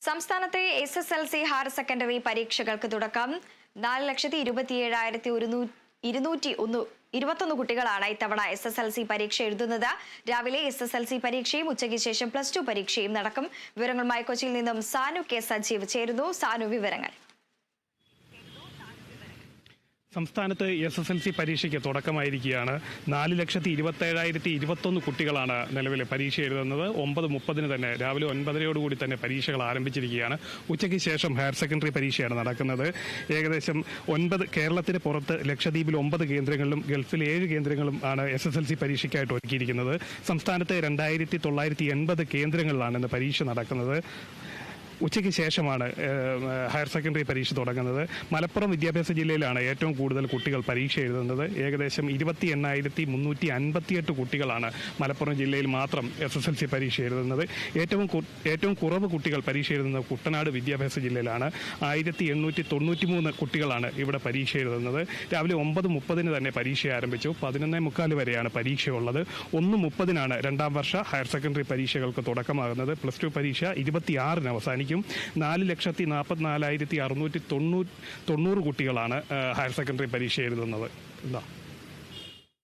സംസ്ഥാനത്തെ SSLC higher secondary പരീക്ഷകൾക്ക് തുടക്കം 4,27,221 കുട്ടികളാണ് ഇത്തവണ SSLC പരീക്ഷ എഴുതുന്നത്. രാവിലെ SSLC പരീക്ഷയും ഉച്ചയ്ക്ക് ശേഷം +2 പരീക്ഷയും നടക്കും. വിവരങ്ങളുമായി കൊച്ചിയിൽ നിന്നും സാനു കെ സജീവ് ചേരുന്നു. സാനു, വിവരങ്ങൾ. സംസ്ഥാനത്ത് SSLC പരീക്ഷയ്ക്ക് തുടക്കമായിരിക്കുകയാണ്. 4,27,021 കുട്ടികളാണ് നിലവിൽ പരീക്ഷ എഴുതുന്നത്. 9:30 തന്നെ രാവിലെ 9:30 തന്നെ പരീക്ഷകൾ ആരംഭിച്ചിരിക്കുകയാണ്. ഉച്ചയ്ക്ക് ശേഷം ഹയർ സെക്കൻഡറി പരീക്ഷയാണ് നടക്കുന്നത്. ഏകദേശം 9 കേരളത്തിന് പുറത്ത് ലക്ഷദ്വീപിൽ 9 കേന്ദ്രങ്ങളിലും ഗൾഫിൽ 7 കേന്ദ്രങ്ങളും ആണ് SSLC പരീക്ഷയ്ക്കായിട്ട് ഒരുക്കിയിരിക്കുന്നത്. സംസ്ഥാനത്ത് 2,980 കേന്ദ്രങ്ങളിലാണ് ഇന്ന് പരീക്ഷ നടക്കുന്നത്. ഉച്ചയ്ക്ക് ശേഷമാണ് ഹയർ സെക്കൻഡറി പരീക്ഷ തുടങ്ങുന്നത്. മലപ്പുറം വിദ്യാഭ്യാസ ജില്ലയിലാണ് ഏറ്റവും കൂടുതൽ കുട്ടികൾ പരീക്ഷ എഴുതുന്നത്. ഏകദേശം 28,358 കുട്ടികളാണ് മലപ്പുറം ജില്ലയിൽ മാത്രം SSLC പരീക്ഷ എഴുതുന്നത്. ഏറ്റവും കുറവ് കുട്ടികൾ പരീക്ഷ എഴുതുന്നത് കുട്ടനാട് വിദ്യാഭ്യാസ ജില്ലയിലാണ്. 1,893 കുട്ടികളാണ് ഇവിടെ പരീക്ഷ എഴുതുന്നത്. രാവിലെ 9:30 തന്നെ പരീക്ഷ ആരംഭിച്ചു. 11:45 വരെയാണ് പരീക്ഷയുള്ളത്. 1:30 രണ്ടാം വർഷ ഹയർ സെക്കൻഡറി പരീക്ഷകൾക്ക് തുടക്കമാകുന്നത്. +2 പരീക്ഷ 26 അവസാനിക്കും. 4,44,690 കുട്ടികളാണ് ഹയർ സെക്കൻഡറി പരീക്ഷ എഴുതുന്നത്.